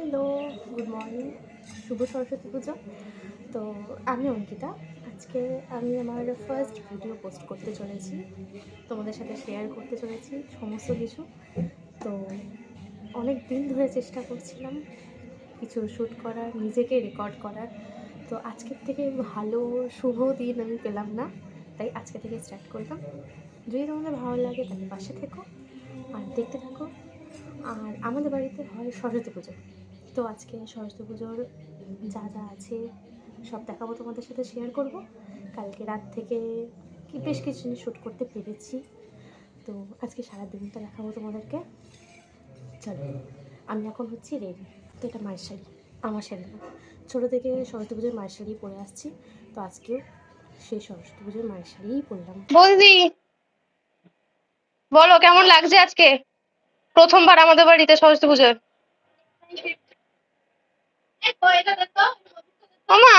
Hello, good morning, শুভ সরস্বতী পুজো। তো আমি অঙ্কিতা। আজকে আমি আমার ফার্স্ট ভিডিও পোস্ট করতে চলেছি, তোমাদের সাথে শেয়ার করতে চলেছি সমস্ত কিছু। তো অনেক দিন ধরে চেষ্টা করছিলাম কিছু শ্যুট করার, নিজেকে রেকর্ড করার। তো আজকের থেকে ভালো শুভ দিন আমি পেলাম না, তাই আজকে থেকে স্টার্ট করলাম। যদি তোমাদের ভালো লাগে তাহলে পাশে থেকো আর দেখতে থাকো। আর আমাদের বাড়িতে হয় সরস্বতী পুজো, তো আজকে সরস্বতী পুজোর যা যা আছে সব দেখাবো, তোমাদের সাথে শেয়ার করব। কালকে রাত থেকে বেশ কিছু জিনিস শ্যুট করতে পেরেছি, তো আজকে সারা দিনটা দেখাবো তোমাদেরকে। চলো, আমি এখন হচ্ছি রেডি। তো এটা মায়ের শাড়ি, আমার শাড়ি না। ছোটো থেকে সরস্বতী পুজোর মায়ের শাড়ি পরে আসছি, তো আজকেও সেই সরস্বতী পুজোর মায়ের শাড়িই পরলাম। বৌদি বলো কেমন লাগছে আজকে প্রথমবার আমাদের বাড়িতে সরস্বতী পুজোয়? মামা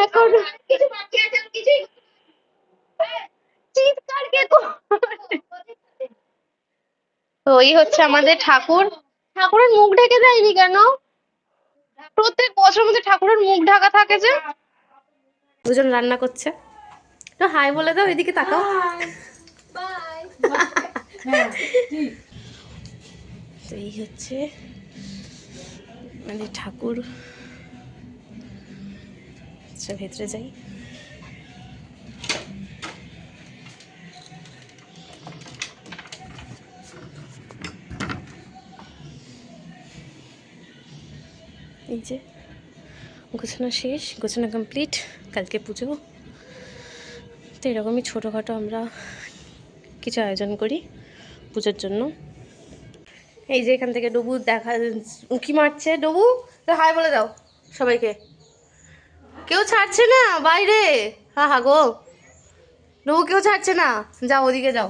এখন চিৎকার কে করছে? তো এই হচ্ছে আমাদের ঠাকুর। ঠাকুরের মুখ ঢেকে দেয়নি কেন? প্রত্যেক বছর মধ্যে ঠাকুরের মুখ ঢাকা থাকে যে। দুজন রান্না করছে, তো হাই বলে দাও, এদিকে তাকাও। তো এই হচ্ছে মানে ঠাকুর। আচ্ছা, ভেতরে যাই। এই যে গোছানো শেষ, গোছানো কমপ্লিট। কালকে পুজো, তো এরকমই ছোটোখাটো আমরা কিছু আয়োজন করি পুজোর জন্য। এই যে এখান থেকে ডবু দেখা উঁকি মারছে। ডবু, তো হাই বলে দাও সবাইকে। কেউ ছাড়ছে না বাইরে, হা হা গো। ডবু, কেউ ছাড়ছে না, যাও ওদিকে যাও।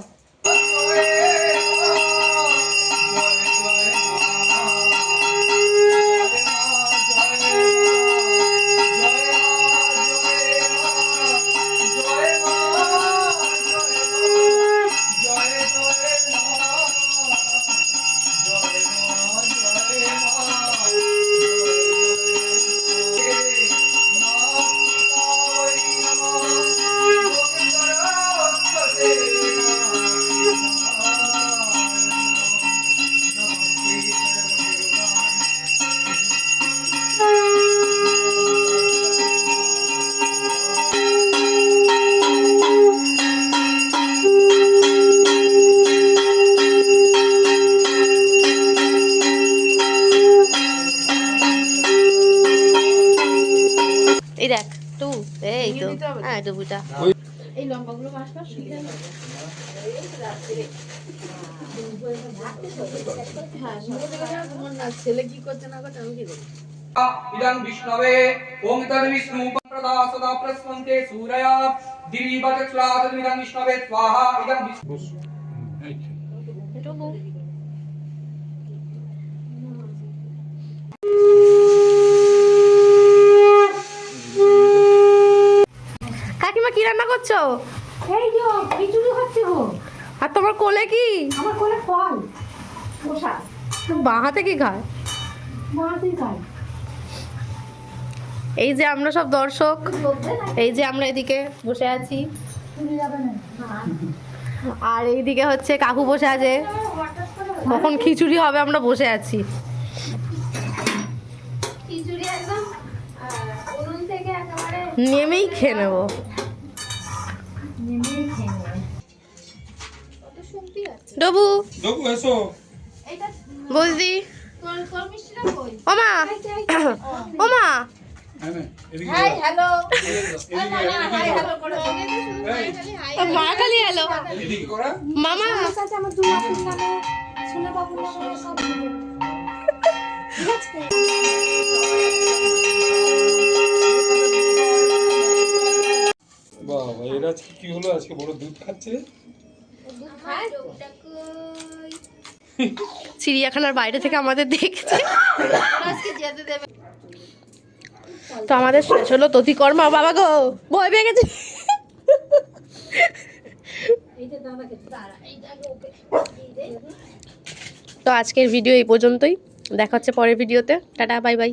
এই দেখ টু, এই তো হ্যাঁ ডুবুটা। এই লম্বাগুলো মাছ মাছ শিখে না। ছেলে কি করছে না করছে আমি কি করি। ইদং বিষ্ণবে ওং তদ বিষ্ণু প্রদা সদা প্রস্মন্তে সূরয়া দিবি বচক্লাদ ইদং বিষ্ণবে স্বাহা ইদং বিষ্ণু। ডুবু, কাকিমা কি রান্না করছো? এই যে খিচুড়ি হচ্ছে গো। আর তোমার কোলে কি? আমার কোলে ফল বসা বাঁ হাতে কি খায়? মাটি খাই। এই যে আমরা সব দর্শক, এই যে আমরা এদিকে বসে আছি, তুমি যাবে না। আর এইদিকে হচ্ছে কাকু বসে আছে। কখন খিচুড়ি হবে আমরা বসে আছি। খিচুড়ি একদম উনুন থেকে একেবারে নেমেই খেয়ে নেবো। নেমেই খেয়ে নেবে। কত শুনতি আছে। ডবু এসো। এইটা বলদি তোর মিষ্টিটা কই? ওমা, ওমা, হাই হ্যালো হাই হ্যালো করে মা খালি এলো মামা। আমার দু বাবুর নামে সোনা বাবুর নামে সব দিবে। ঠিক আছে। বাবা, এরা আজকে কি হলো? আজকে বড় দুধ খাচ্ছে। চিড়িয়াখানার বাইরে থেকে আমাদের দেখছে। আজকে যেতে দেবে। তো আমাদের শেষ হলো ততিকর্মা। বাবা গো, ভয় পেয়ে গেছে। এইটা দাদাকে দাঁড়া, এইটাকে ওকে তো আজকের ভিডিও এই পর্যন্তই, দেখা হচ্ছে পরের ভিডিওতে। Tata, bye bye.